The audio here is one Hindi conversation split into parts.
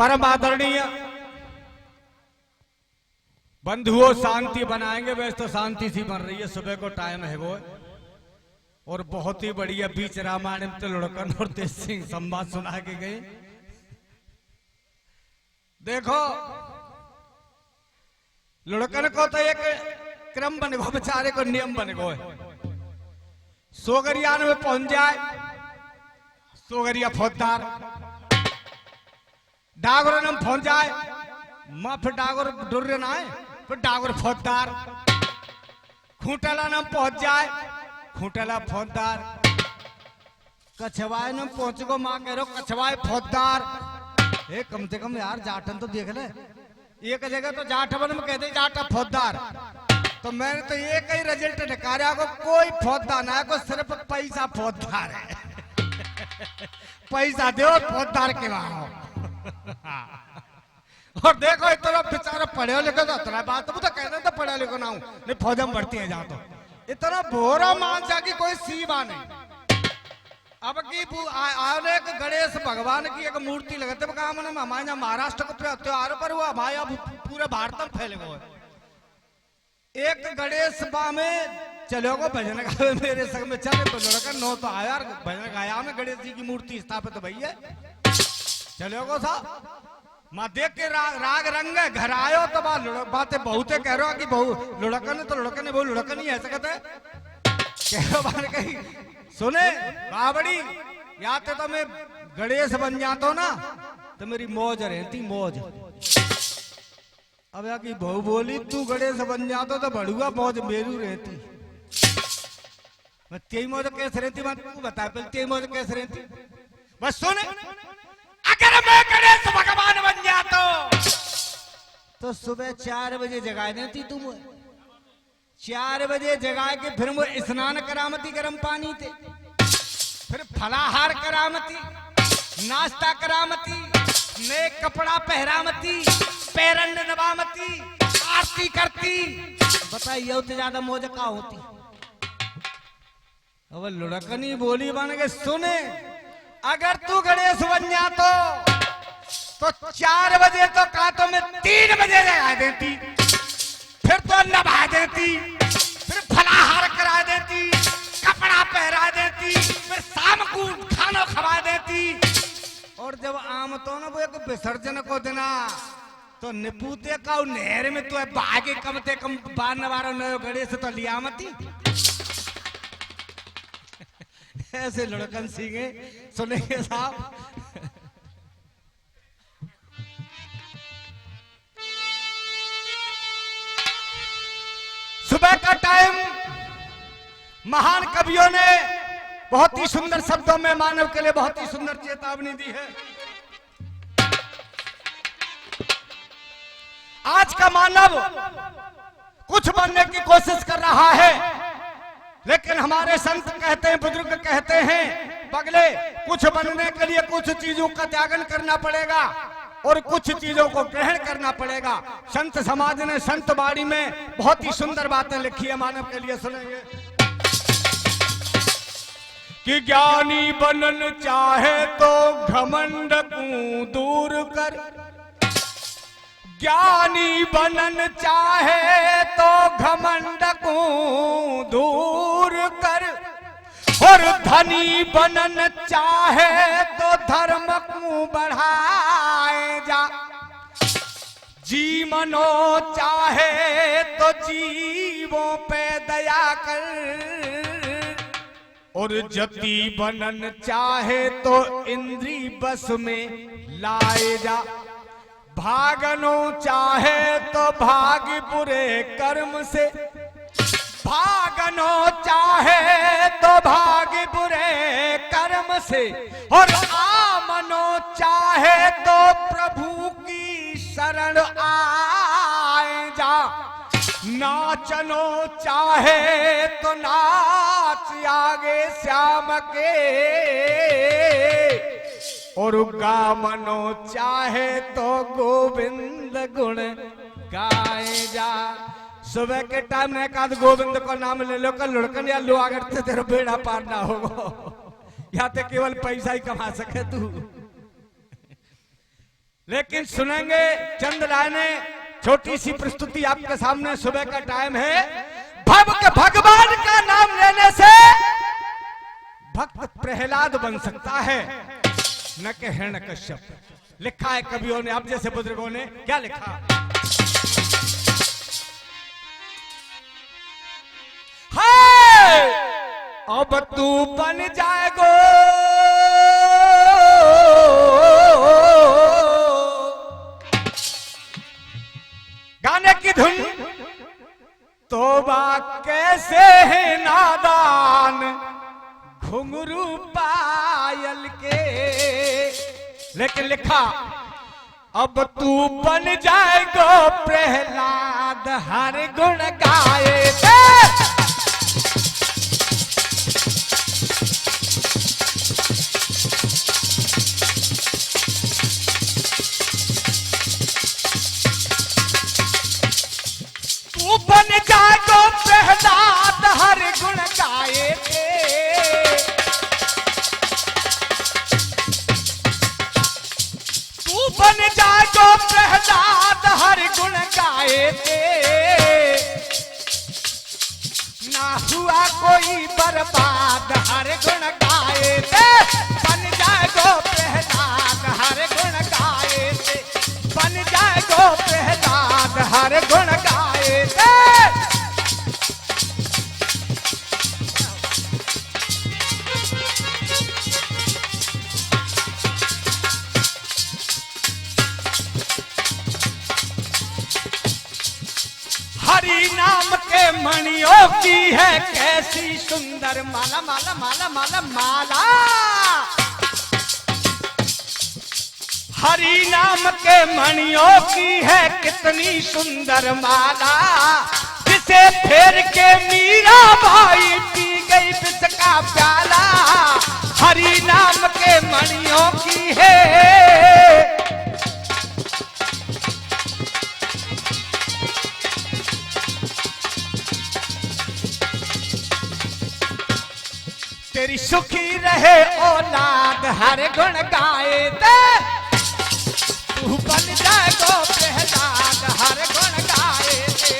परम आदरणीय बंधुओं, शांति बनाएंगे। वैसे तो शांति सी बन रही है, सुबह को टाइम है वो, और बहुत ही बढ़िया बीच रामायण में तो लुढ़कन और तेज सिंह संवाद सुना के गए। देखो लुढ़कन को तो एक क्रम बन गो, बेचारे को नियम बन गो। सोगरियान में पहुंच जाए, सोगरिया फौजदार, डागोर में पहुंच जाए, मां फिर डागोर डुर्रे ना है, फिर डागोर फौजदार, खूंटला में पहुंच जाए, खूंटला फौजदार, कछवाए में पहुंच गो, मां कह रहे हो कछवाए फौजदार। कम से कम यार जाटन तो देख ले, एक जगह तो जाटवन में कहते जाटा फौजदार, तो मैंने तो एक ही रिजल्ट निकाला को कोई फौजदार ना है, को सिर्फ पैसा फौजदार है। पैसा दो फौजदार के वहां। और देखो इतना बेचारा पढ़े लिखे तो इतना बात तो कहते तो पढ़े लिखो ना हूं, नहीं फौज में भर्ती है जा तो इतना भोरा मानसा की कोई सीमा नहीं। अब की आने गणेश भगवान की एक मूर्ति लगाते हमारे महाराष्ट्र को त्योहार पर हुआ, हमारे पूरे भारत में फैले हुए। एक गणेश बा में चलो गो भजन गावे, मेरे संग में चले तो लड़का नो तो आया भजन गाया में गणेश जी की मूर्ति स्थापित तो भैया चलो गो साहब माँ देख के राग रंग घर आयो तो बातें बहुते कह रहे हो कि बहु लुढ़कन तो लुढ़कन है, बहु लुढ़कन ही ऐसा कहते कह बार कहीं सुने बाबड़ी या तो मैं गणेश बन जाता हूं ना तो मेरी मौज रहती मौज। अब यार की बहू बोली तू गणेश बन जाता तो बढ़ुआ मौज मेरू रहती। तेरी मौज कैसे रहती बात तू बता पहले, तेरी मौज कैसे रहती बस सुने। अगर मैं गणेश भगवान बन जाता तो सुबह 4 बजे जगा देती तुम, 4 बजे जगा के फिर वो स्नान करामती गर्म पानी थे, फिर फलाहार करामती, नाश्ता करामती, नए कपड़ा पहरामती, पैरंड नवामती, आरती करती। बताइए उससे ज्यादा मौज का होती। अब लुढ़कनी बोली बन के सुने, अगर तू गणेश बन जातो तो 4 बजे तो का तो मैं 3 बजे जगा देती, फिर तो नभा देती, फिर फलाहार करा देती, कपड़ा पहरा देती, फिर शाम को खाना खवा देती। और जब आम तो ना वो एक विसर्जन को देना तो निपूते का नहर में तो है बागे कम से कम 12 नयो गणेश तो लिया मती। ऐसे लुढ़कन सीखे सुनेंगे साहब। सुबह का टाइम महान कवियों ने बहुत ही सुंदर शब्दों में मानव के लिए बहुत ही सुंदर चेतावनी दी है। आज का मानव कुछ बनने की कोशिश कर रहा है, लेकिन हमारे संत कहते हैं, बुजुर्ग कहते हैं, पगले कुछ बनने के लिए कुछ चीजों का त्यागन करना पड़ेगा और कुछ चीजों को ग्रहण करना पड़ेगा। संत समाज ने संत बाड़ी में बहुत ही सुंदर बातें लिखी है मानव के लिए, सुनेंगे कि ज्ञानी बनन चाहे तो घमंड को दूर कर, ज्ञानी बनन चाहे तो घमंड को दूर कर, और धनी बनन चाहे तो धर्म को बढ़ाए जा, जी मनो चाहे तो जीवों पे दया कर, और जति बनन चाहे तो इंद्री बस में लाए जा, भागनो चाहे तो भाग बुरे कर्म से, भागनो चाहे तो भाग बुरे कर्म से, और आमनो चाहे तो प्रभु की शरण आए जा, नाचनो चाहे तो नाच आगे श्याम के, और गामनो चाहे तो गोविंद गुण गाए जा। सुबह के टाइम में एकाध गोविंद को नाम ले लो, कल लुढ़कन या लो अगर से तेरा बेड़ा पार ना होगा, या तो केवल पैसा ही कमा सके तू। लेकिन सुनेंगे चंद लाइनें, छोटी सी प्रस्तुति आपके सामने। सुबह का टाइम है। भगवान का नाम लेने से भक्त प्रहलाद बन सकता है, न कि हिरण्यकश्यप। लिखा है कवियों ने, अब जैसे बुजुर्गों ने क्या लिखा? हाय अब तू बन जाएगो गाने की धुन, तोबा कैसे है नादान घुंघरू पायल के। लेकिन लिखा अब तू बन जाएगो प्रहलाद हर गुण गाए। तू बन जाएगो प्रहलाद हर गुण गाए थे। तू बन जाएगो प्रहलाद हर गुण गाए थे। ना हुआ कोई बर्बाद हर गुण गाए थे। बन जाएगो प्रहलाद हर गुण गाए थे। बन जाएगो प्रहलाद हर गुण गाए थे। हरि नाम के मणियों की है कैसी सुंदर माला माला माला माला माला। हरि नाम के मणियों की है कितनी सुंदर माला। जिसे फेर के मीरा भाई पी गई विष का प्याला। हरि नाम के मणियों की है तेरी सुखी रहे औलाद हर गुण गाए थे। तू बन जाएगो प्रहलाद हर गुण गाए थे।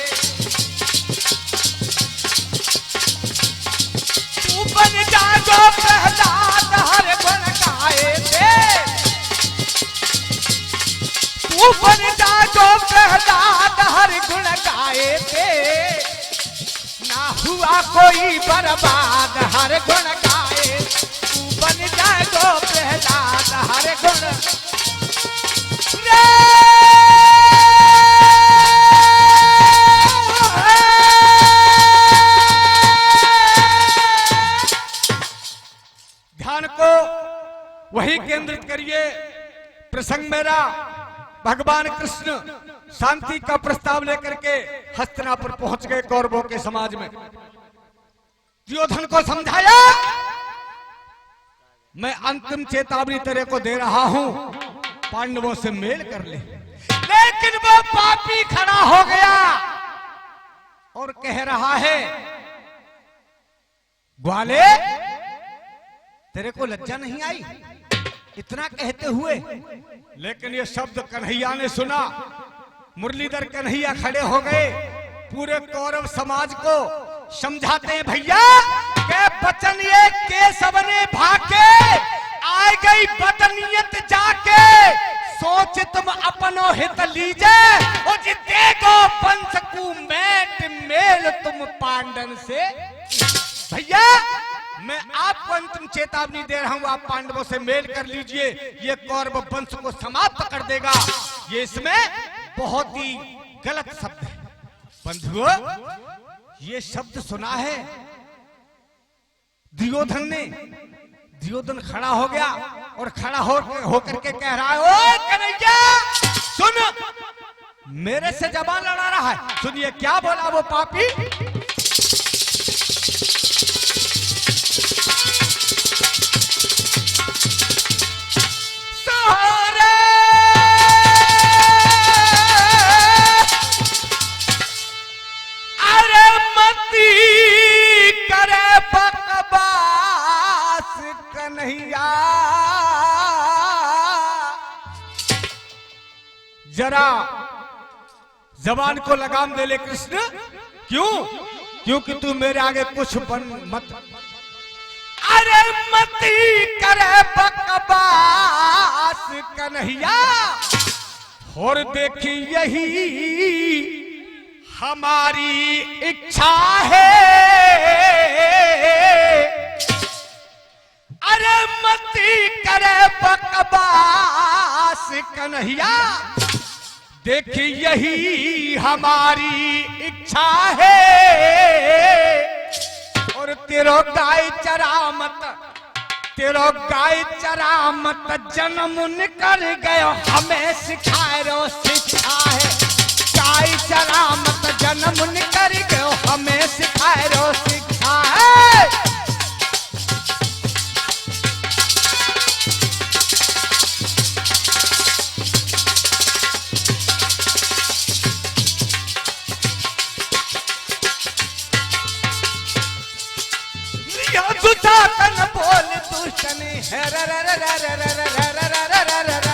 तू बन जाएगो प्रहलाद हर गुण गाए थे। तू बन जाएगो प्रहलाद हर गुण गाए थे। ना हुआ कोई बर्बाद हर गुण गाए। तू बन जाएगो प्रहलाद हर गुण ध्यान को वही केंद्रित करिए। प्रसंग मेरा भगवान कृष्ण शांति का प्रस्ताव लेकर के हस्तिनापुर पहुंच गए कौरवों के समाज में। दुर्योधन को समझाया, मैं अंतिम चेतावनी तेरे को दे रहा हूं, पांडवों से मेल कर ले। लेकिन वो पापी खड़ा हो गया और कह रहा है, ग्वाले तेरे को लज्जा नहीं आई इतना कहते हुए? लेकिन ये शब्द कन्हैया ने सुना। मुरलीधर कन्हैया खड़े हो गए, पूरे कौरव समाज को समझाते हैं, भैया के बचन ये केशव ने भाके आ गई बदनियत जाके। सोच तुम अपनो हित लीजे और देखो पंच को मैट मेल तुम पांडन से। भैया मैं आपको अंतिम चेतावनी दे रहा हूं, आप पांडवों से मेल कर लीजिए, ये कौरव वंश को समाप्त कर देगा। ये इसमें बहुत ही गलत शब्द है। बंधुओं ये शब्द सुना है दुर्योधन ने। दुर्योधन खड़ा हो गया और खड़ा होकर के कह रहा है, ओ कन्हैया सुन, मेरे से जबान लड़ा रहा है। सुनिए क्या बोला वो पापी। जरा जबान को लगाम दे ले कृष्ण। क्यों? क्योंकि तू मेरे आगे कुछ बन मत। अरे मती करे बकवास कन्हैया, और देखी यही हमारी इच्छा है। अरे मती करे बकवास कन्हैया, देखी यही हमारी इच्छा है। और तेरो गाय चरा मत, तेरो गाय चरा मत, जन्म निकल गयो हमें सिखाए रो शिक्षा है। गाय चरा मत, जन्म निकल गयो हमें सिखाए रो शिक्षा है। दुशासन बोल दुष्टने है रा रा रा रा रा रा रा रा रा रा रा रा।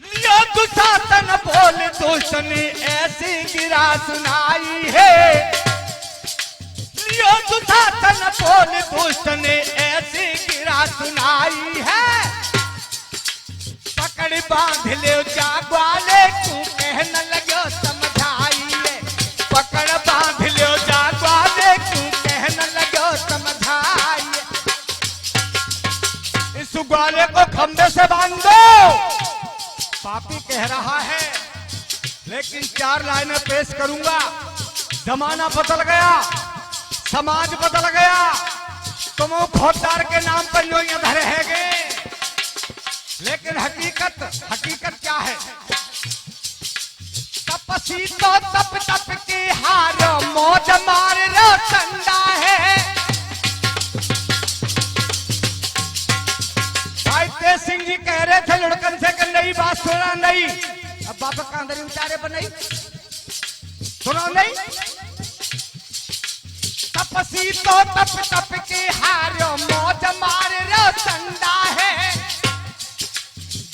लियो दुशासन बोल दुष्टने ऐसी गिरा सुनाई है। लियो दुशासन बोल दुष्टने ऐसी गिरा सुनाई है। पकड़ बांध ले जागवाले तू कहने लगो समझाई है। पकड़ बांध लो जागवाले क्यों कहने लगो समझाइए। इस ग्वाले को खंबे से बांधो। पापी कह रहा है, लेकिन 4 लाइनें पेश करूंगा। जमाना बदल गया, समाज बदल गया, तुम खोदार के नाम पर जो ये धरे हैगे, लेकिन हकीकत क्या है? तपसी तो तप तप के हारो मौज मार रो संडा है। भाई तेज सिंह जी कह रहे थे लुढ़कन से कि नई बात सुना नहीं। अब बाबा कांदरी उतारे पर नहीं सुना नहीं। तपसी तो तप तप के हारो मौज मार रो संडा है।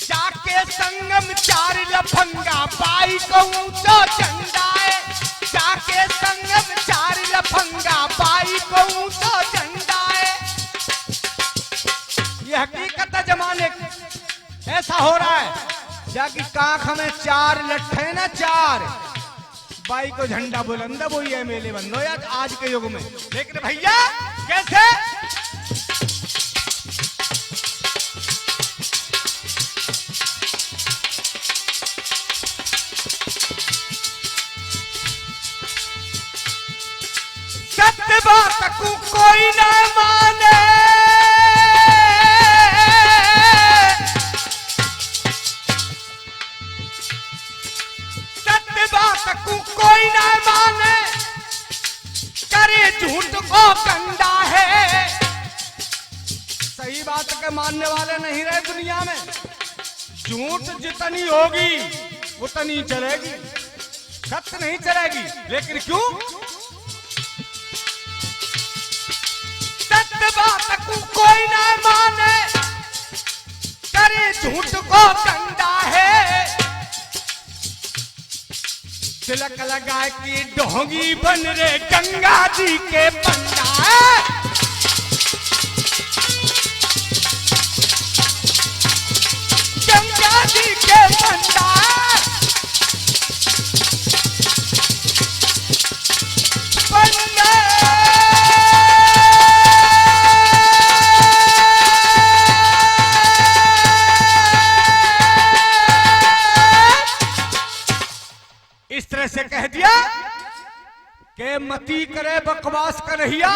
जाके संगम 4 लफंगा बाई को ऊंचो झंडा है। जाके संगम 4 लफंगा बाई को ऊंचो झंडा है। ये हकीकत है जमाने की, ऐसा हो रहा है। जाकी कांख में 4 लट्ठे ना 4 बाई को झंडा बुलंद वो ये मेले बंद हो या आज के युग में। लेकिन भैया कैसे सत्य बात को कोई न माने। सत्य बात को कोई न माने, करे झूठ को कंडा है। सही बात के मानने वाले नहीं रहे दुनिया में। झूठ जितनी होगी उतनी चलेगी, सत्य नहीं चलेगी। लेकिन क्यों? बात को कोई ना माने, करे झूठ को कंडा है। तिलक लगा की ढोंगी बन रे गंगा जी के पंडा है। गंगा जी के पंडा पंडा। से कह दिया कि मती करे बकवास कन्हैया,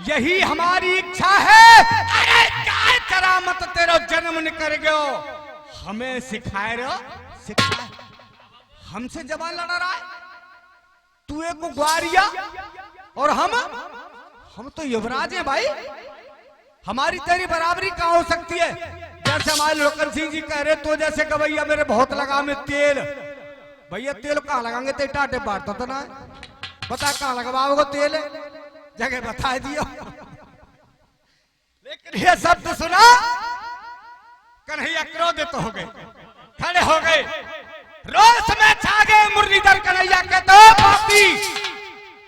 यही हमारी इच्छा है। अरे काय चरा मत, तेरा जन्म निकल गयो हमें सिखाए रो सिखाए। हमसे जवान लड़ा रहा है तू, एक ग्वारिया और हम तो युवराज हैं भाई। हमारी तेरी बराबरी कहाँ हो सकती है? जैसे हमारे लोकन सिंह जी कह रहे, तो जैसे गवैया मेरे बहुत लगा में तेल। भैया तेल कहाँ लगाएंगे? ते टाटे बांटता था ना, बता कहाँ लगवाओगे तेल? जगह बता दियो। लेकिन ये शब्द सुना कन्हैया क्रोधित हो गए, खड़े हो गए, रोष में छा गए मुरलीधर कन्हैया के तो पापी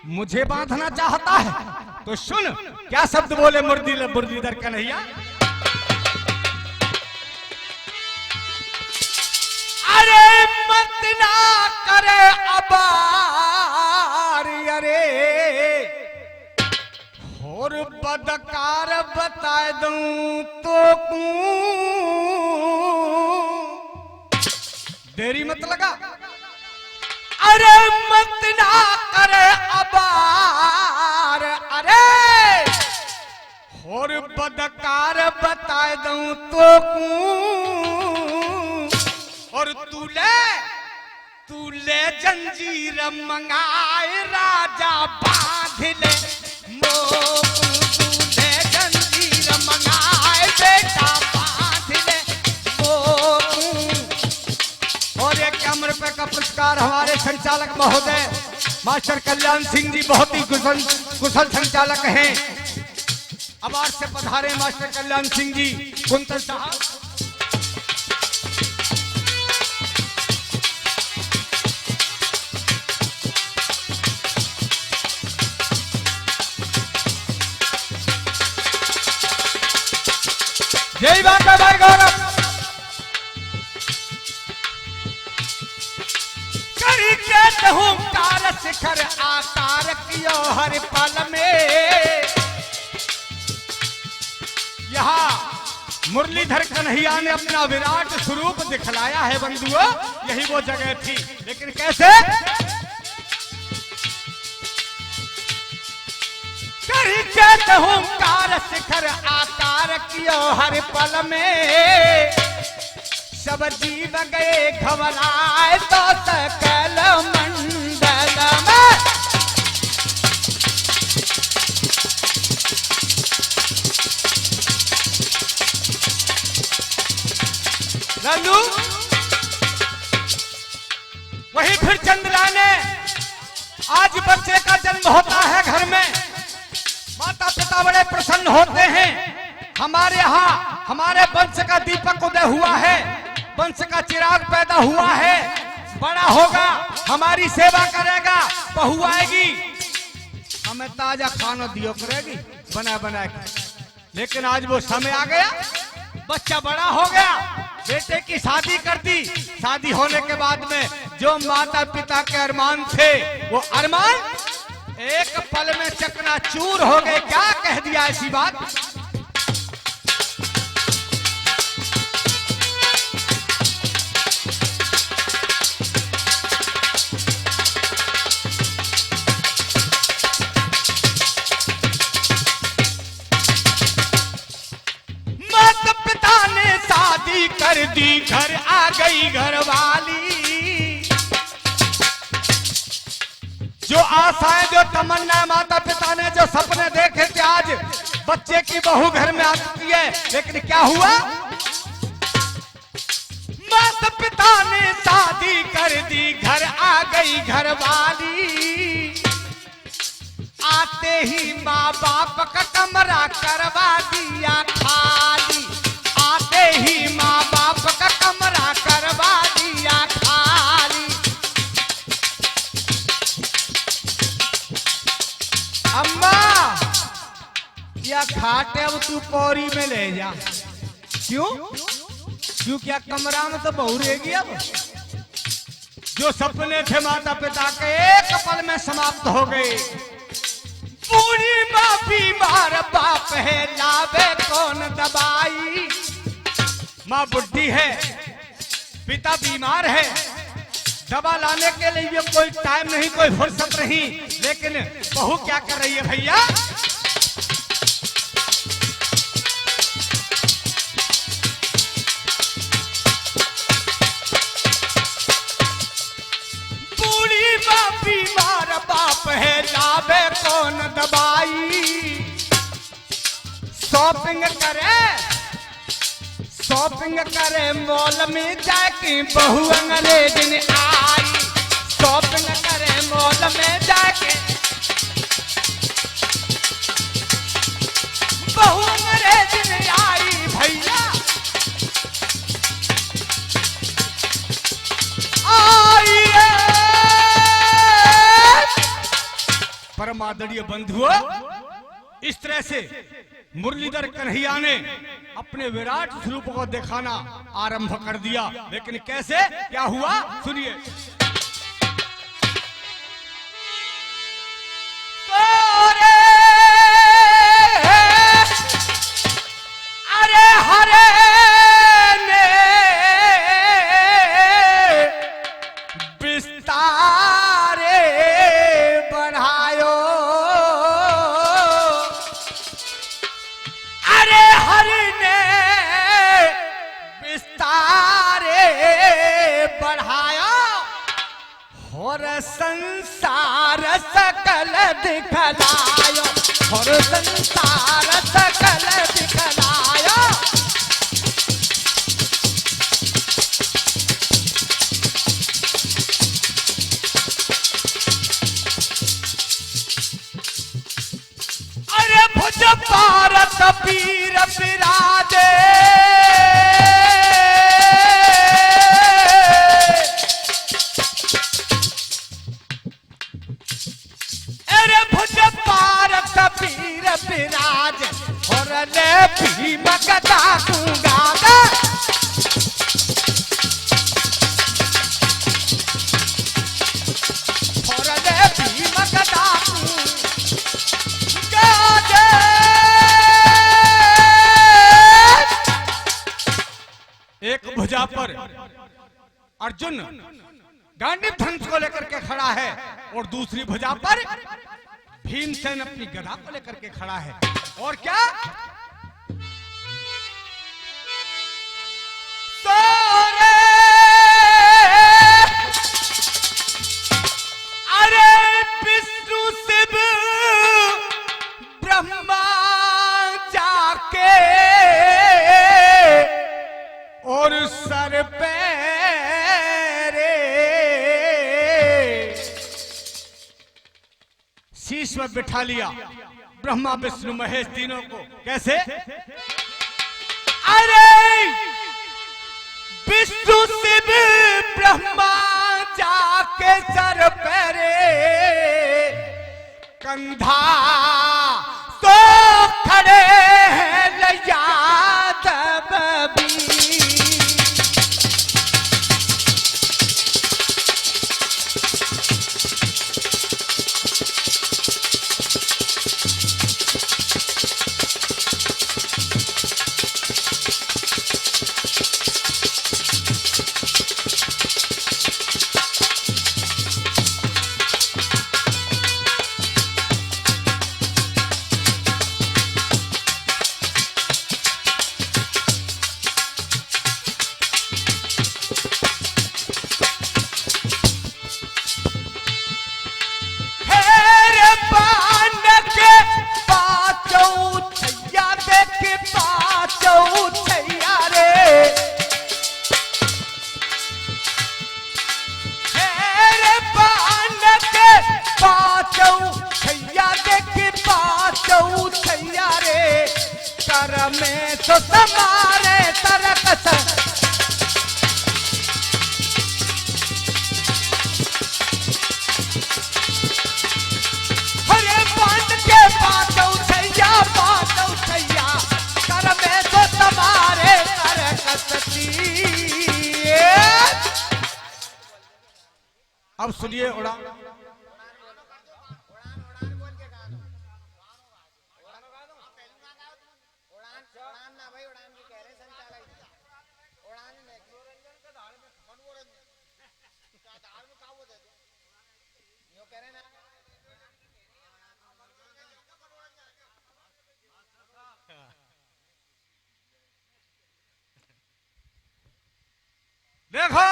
मुझे बांधना चाहता है। तो सुन क्या शब्द बोले मुरलीधर कन्हैया। अरे मत ना करे अबार, अरे और बदकार बता दूं तो देरी मत लगा। अरे मत ना करे अबार, अरे और बदकार बता दूं तो और तू ले जंजीर मंगाए राजा बांध ले तूले जंजीर मंगाए बेटा बांध ले और एक ₹1 का पुरस्कार हमारे संचालक महोदय मास्टर कल्याण सिंह जी, बहुत ही कुशल संचालक हैं। अवार्ड से पधारे मास्टर कल्याण सिंह जी, कुंतल साहब। यही बात है भाई गौरव। करी के हुंकार शिखर आकार कियो हर पल में। यहाँ मुरलीधर कन्हैया ने अपना विराट स्वरूप दिखलाया है बंधुओं, यही वो जगह थी। लेकिन कैसे? करी के हुंकार शिखर आकार कियो हर पल में। सब जीव गए घबराए तो सकल मंडल में। रंजू वही फिर चंद्रा ने, आज बच्चे का जन्म होता है घर में, माता पिता बड़े प्रसन्न होते हैं। हमारे यहाँ हमारे वंश का दीपक उदय हुआ है, वंश का चिराग पैदा हुआ है, बड़ा होगा हमारी सेवा करेगा, बहू आएगी हमें ताजा खाना दियो करेगी बना बना के। लेकिन आज वो समय आ गया, बच्चा बड़ा हो गया, बेटे की शादी कर दी। शादी होने के बाद में जो माता पिता के अरमान थे वो अरमान एक पल में चकनाचूर हो गए। क्या कह दिया ऐसी बात? माता पिता ने शादी कर दी, घर आ गई घरवाली। जो आशाएं, जो तमन्ना माता पिता ने जो सपने देखे थे, आज बच्चे की बहू घर में आ चुकी है। लेकिन क्या हुआ? माता पिता ने शादी कर दी, घर आ गई घरवाली। आते ही माँ बाप का कमरा करवा दिया खाली। आते ही माँ बाप का कमरा करवा दिया खाली। अम्मा क्या खाटे, अब तू पौरी में ले जा। क्यों? क्यों क्या कमरा में तो बहू रहेगी। अब जो सपने थे माता पिता के एक पल में समाप्त हो गए। पूरी माँ बीमार, बाप है लावे कौन दवाई। माँ बुढ़ी है, पिता बीमार है, दवा लाने के लिए कोई टाइम नहीं, कोई फुर्सत नहीं। लेकिन बहू क्या कर रही है भैया? बूढ़ी माँ बीमार, बाप है लावे कौन दवाई। शॉपिंग करे मॉल में जाके बहू अंग्रेज ने आई। शॉपिंग करे मॉल में जाके बहू अंग्रेज ने आई। भैया परम आदरणीय बंधुओं, इस तरह से मुरलीधर कन्हैया ने अपने विराट स्वरूप को दिखाना आरंभ कर दिया। लेकिन कैसे क्या हुआ सुनिए। अरे हरे ने विस्तारे बढ़ायो, अरे हरि ने विस्तारे बढ़ाया, और संसार सकल दिखलायो, और संसार सकल दिखलायो। अरे भुज पारत पीर विराजे, अरे भुज पारत पीर विराज, और ले भीम गदा गुंगादा, और ले भीम गदा गुंगादा। एक भुजा पर अर्जुन गांडीव धनुष को लेकर के खड़ा है, और दूसरी भुजा पर भीमसेन अपनी गदा को लेकर के खड़ा है। और क्या सोरे, अरे विष्णु शिव ब्रह्मा जाके, और सर पे शीश में बिठा लिया ब्रह्मा विष्णु महेश तीनों को। कैसे? अरे विष्णु शिव ब्रह्मा जाके सर पेरे, कंधा तो खड़े हैं यादव भी। में तो तुम्हारे तरकस, हरे बांध के बात उठैया कर में तो तुम्हारे तरकस। अब सुनिए उड़ा देखो।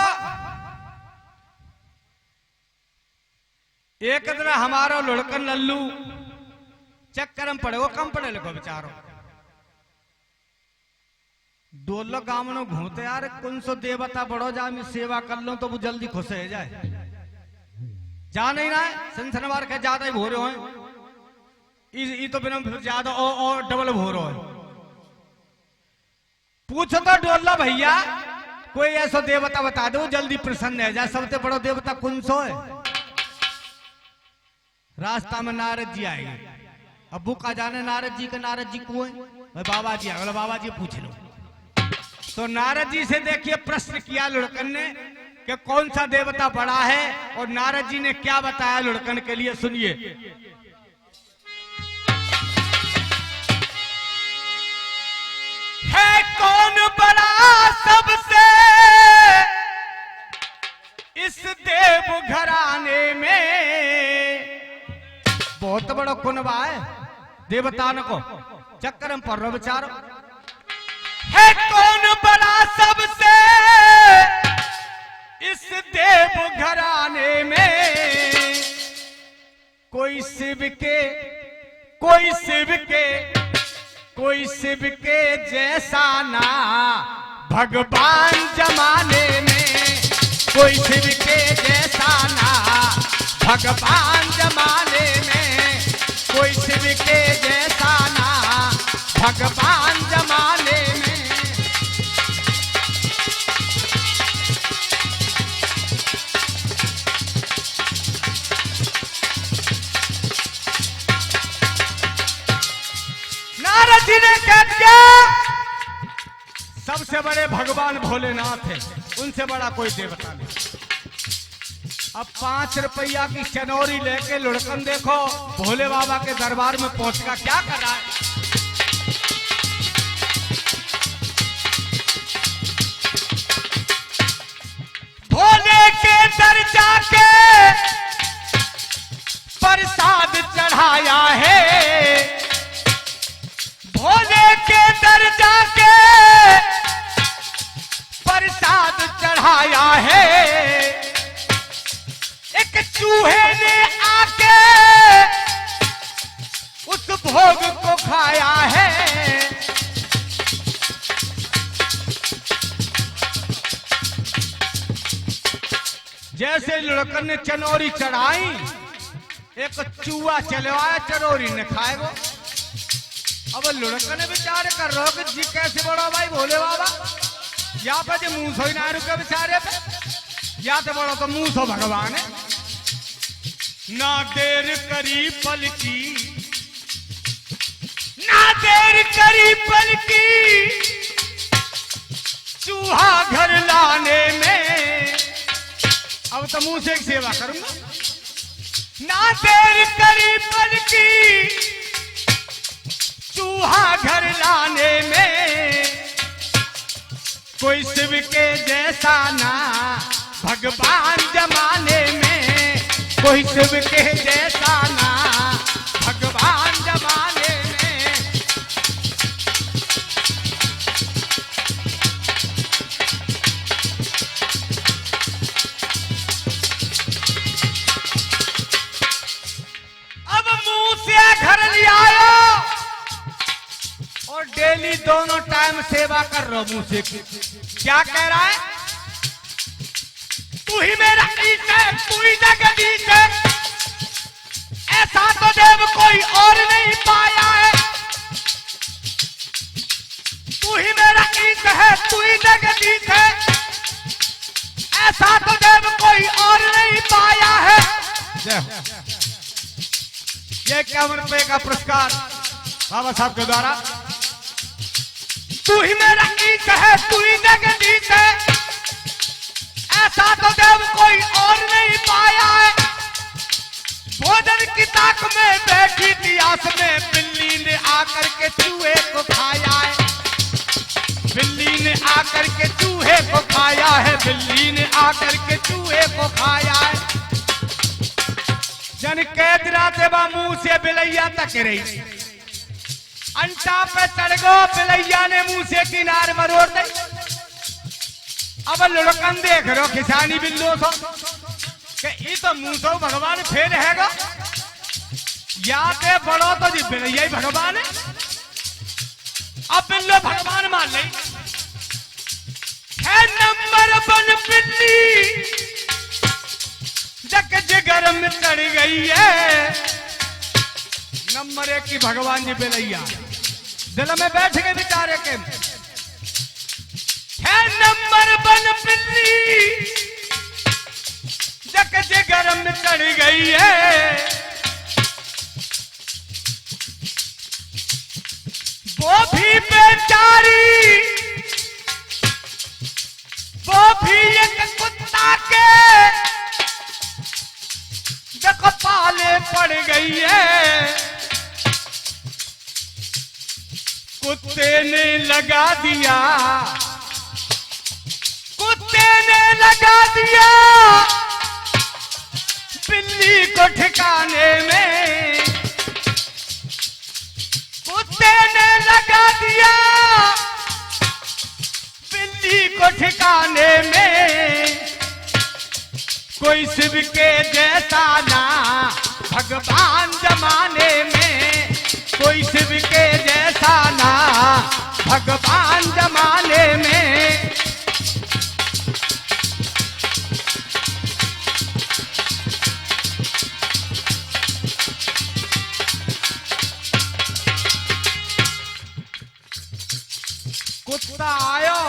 एक दिन हमारा लुढ़कन लल्लू चक्कर में पड़े, वो कम पढ़े लिखो बेचारो, डोलो गांव में घूमते यार कौन सो देवता बड़ो जा मैं सेवा कर लो तो वो जल्दी खुश हो जाए। जा नहीं रहा है संसनवार के ज्यादा ही भोरे हो, तो बिना ज्यादा और डबल भोरो है। पूछो तो डोला भैया कोई ऐसा देवता बता दो जल्दी प्रसन्न है जाए, सबसे बड़ा देवता कौन सो है? रास्ता में नारद जी आएंगे। अब्बू का जाने नारद जी को है भाई बाबा जी बोला बाबा जी पूछ लो। तो नारद जी से देखिए प्रश्न किया लुढ़कन ने कि कौन सा देवता बड़ा है, और नारद जी ने क्या बताया लुढ़कन के लिए, सुनिए। है कौन बड़ा सबसे इस देव घराने में, बहुत बड़ा कुनबा है देवता को चक्कर में पड़ रहा बेचारो। है कौन बड़ा सबसे इस देव घराने में, कोई शिव के कोई शिव के कोई शिव के जैसा ना भगवान जमाने में, कोई शिव के जैसा ना भगवान जमाने में, कोई शिव के जैसा ना भगवान जमाने में। नारद जी ने कह दिया सबसे बड़े भगवान भोलेनाथ है, उनसे बड़ा कोई देवता नहीं। अब 5 रुपया की चनौरी लेके लुढ़कन देखो भोले बाबा के दरबार में पहुंचकर क्या कर रहा है। भोले के दर जाके प्रसाद चढ़ाया है, भोले के दर जाके प्रसाद चढ़ाया है। एक चूहे ने आके उस भोग को खाया है। जैसे लुढ़कन ने चनौरी चढ़ाई, एक चूहा चलवाया, चनौरी ने खाएगा। अब लुढ़कन ने विचार कर रहा कि जी कैसे बड़ा भाई भोले बाबा, या पे जो मुंह सो ही ना रुके बेचारे पे, या तो बड़ा तो मुंह सो भगवान है। ना देर करी पल की, ना देर करी पल की, चूहा घर लाने में। अब तो मुंह से एक सेवा करूंगा। ना देर करी पल की, चूहा घर लाने में, कोई शिव के जैसा ना भगवान जमाने में, कोई शिव के जैसा ना भगवान जमाने में। अब मुंह से घर ले आयो और डेली दोनों टाइम सेवा कर रहा मुंह से। क्या कह रहा है? तू ही मेरा ईश है, तू ही जगदीश है, ऐसा तो देव कोई और नहीं पाया है। तू ही मेरा ईश है, तू ही जगदीश है, ऐसा तो देव कोई और नहीं पाया है। ये 51 रुपए का पुरस्कार बाबा साहब के द्वारा। तू ही मेरा ईश है, तू ही जगदीश है, ऐसा तो देव कोई और नहीं पाया है। भोजन की ताक में बैठी थी आस में, बिल्ली ने आकर के चूहे को खाया है। बिल्ली ने आकर के चूहे को खाया है, बिल्ली ने आकर के चूहे को खाया है। जन कैद राते बा मुंह से बिलैया तक रही, अंटा पे चढ़ गो, बिलैया ने मुंह से किनार मरोड़ दे। अब लुढ़कन देख रो किसानी बिल्लो सो कि तो मुंह सो भगवान फेर हैगा, या ते बड़ो तो जी बिलैया ही भगवान है। अब बिल्लो भगवान मान ले है। नंबर 1 बिल्ली जग जिगर में चढ़ गई है। नंबर 1 की भगवान जी बिलैया दिल में बैठ गए बेचारे के। है नंबर 1 बिल्ली जग जिगर में चढ़ गई है। वो भी बेचारी, वो भी एक कुत्ता के देखो पाले पड़ गई है। कुत्ते ने लगा दिया, कुत्ते ने लगा दिया बिल्ली को ठिकाने में, कुत्ते ने लगा दिया बिल्ली को ठिकाने में। कोई शिव के जैसा ना भगवान जमाने में, कोई शिव के जैसा ना भगवान जमाने में। कुत्ता आयो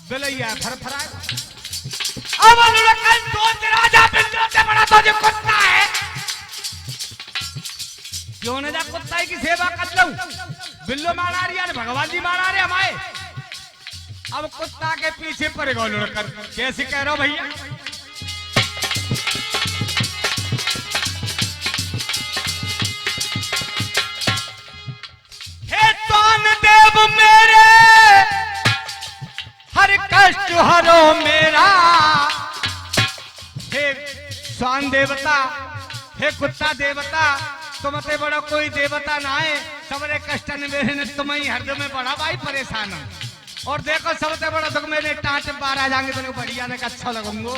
बिलैया फरफराए, अब लड़का सोच राजा बिल्लो से बड़ा तो जो कुत्ता है, क्यों न जा कुत्ता की सेवा कर लूं। बिल्लो मारा रही है, भगवान जी मारा रहे हमारे। अब कुत्ता के पीछे पड़ेगा लड़का, कैसे कह रहे हो भैया। हे स्वान देव मेरे हर कष्ट हरो मेरा, हे स्वान देवता, हे कुत्ता देवता, तुमसे बड़ा कोई देवता ना है। सबरे कष्ट मेरे तुम ही हृदय में बड़ा भाई परेशान हो। और देखो सबसे बड़ा दुख मेरे टाँच बार आ जाएंगे तो बढ़िया ने अच्छा लगूंगो।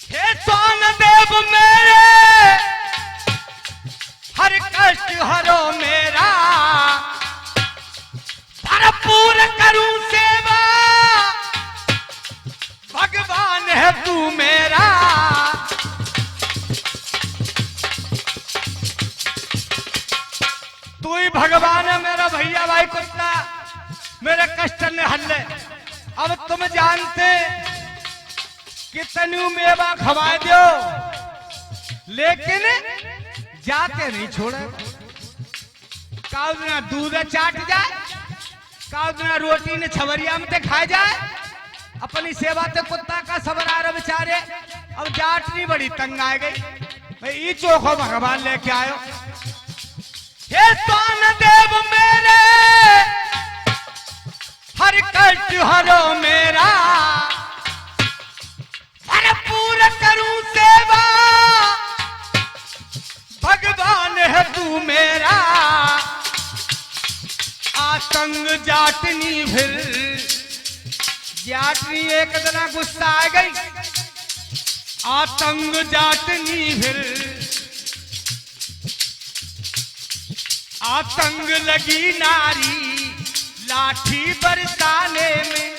हे स्वान देव मेरे हर कष्ट हरो मेरा, भरपूर करूं सेवा भगवान है तू मेरा। तू ही भगवान है मेरा भैया भाई कुत्ता, मेरे कष्ट ने हल्ले। अब तुम जानते कि तनु मेवा खवा दो, लेकिन जाते नहीं छोड़े। काउना दूध चाट जाए, काउना रोटी ने छवरिया में खा जाए, अपनी सेवा ते कुत्ता का सबर आ रहा बेचारे। अब जाटनी बड़ी तंग आ गई भाई, ये चोखो भगवान लेके आयो। हे स्वान देव मेरे हर कष्ट हरो मेरा, भरपूर करूं सेवा भगवान है तू मेरा। आतंग जाटनी फिर, जाटनी एक दिन गुस्सा आ गई। आतंग जाटनी फिर, आतंग लगी नारी लाठी बरसाने में।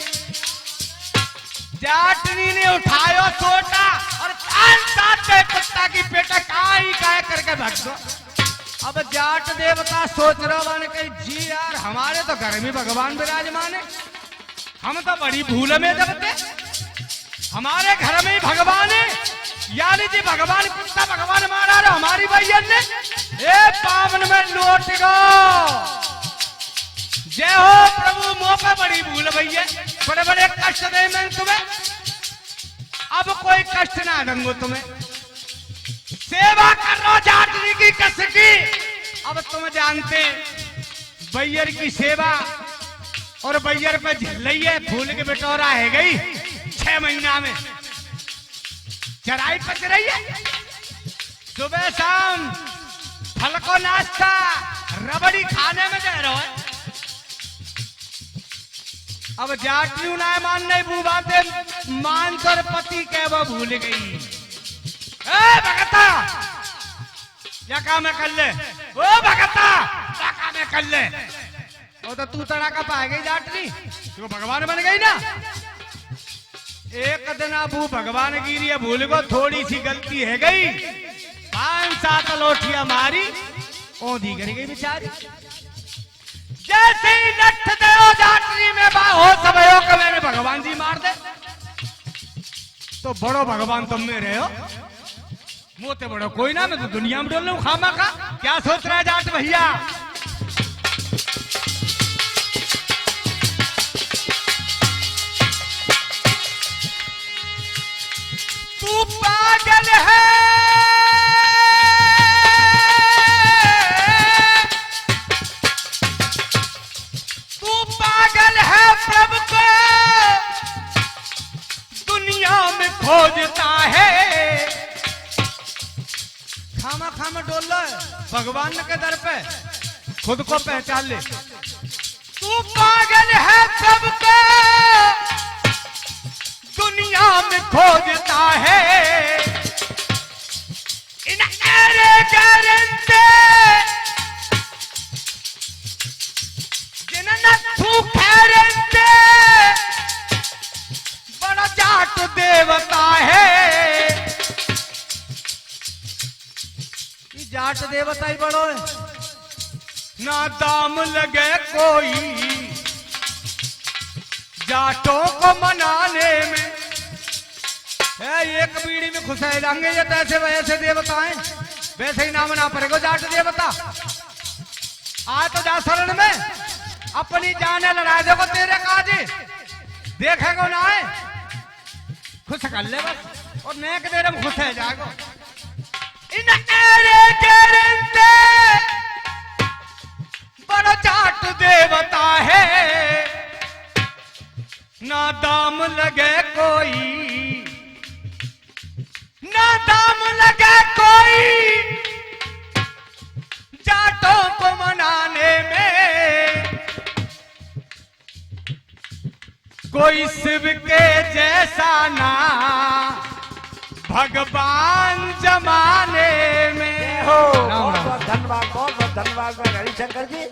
जाटनी ने उठायो सोटा और कुत्ता की पेटा काई काय करके भग दो। अब जाट देवता सोच रहा ने कही जी यार हमारे तो घर में भगवान विराजमान है, हम तो बड़ी भूल में जबते, हमारे घर में ही भगवान है। यानी जी भगवान कुत्ता भगवान मारा रहा हमारी भैया ने, ए पावन में लौट गो। जय हो प्रभु, मुंह पे बड़ी भूल भैया, बड़े बड़े कष्ट दे मैं तुम्हें, अब कोई कष्ट ना दूंगो तुम्हें। सेवा कर लो जाटनी की कस की। अब तुम जानते बैयर की सेवा और बैयर पे झिल्लैये फूल के बिटोरा है गई 6 महीना में चराई पच रही है। सुबह शाम फल को नाश्ता रबड़ी खाने में कह रहा है। अब जाटियों ना मान नहीं बू बातें मान कर पति के वो भूल गई। ए भगता क्या काम है कर ले, ओ भगता क्या काम है कर ले। वो तो तू तड़ाका पाए गई जाटनी, तो भगवान बन गई ना। एक दिन अबू भगवान गिरी है भूल को, थोड़ी सी गलती है गई, 5-7 लोटियां मारी, औंधी कर गई बेचारी। जैसे ही लठ दे जाटनी में हो सबयो के मैंने भगवान जी मार दे, तो बड़ो भगवान तुम में रहे हो, मोते बड़ो कोई ना। मैं तो दुनिया में डोल लूं खामा का। क्या सोच रहा है जाट भैया, खोजता है। खामा खामा डोल लो भगवान के दर पे, खुद को पहचान ले। तू पागल है सबको दुनिया में खोजता है। इन एरे गरंते जिन्हें तू खैरंते बड़ा जाट देवता है। ये जाट देवता ही बड़ो है, ना दाम लगे कोई जाटों को मनाने में। एक बीड़ी में खुश है जाएंगे ये तैसे वैसे देवता हैं, वैसे ही नाम ना पड़ेगा जाट देवता। आ तो जा शरण में अपनी जाने लड़ा देखो तेरे काजी देखेगो ना है, खुश कर ले बस और नेक देर में खुश है जाएगो। इन एरे गेरंते बड़ा जाट देवता है, ना दाम लगे कोई, ना दाम लगे कोई जाटों को मनाने में। कोई शिव के जैसा ना भगवान जमाने में हो। बहुत बहुत धन्यवाद, बहुत बहुत धन्यवाद हरिशंकर जी।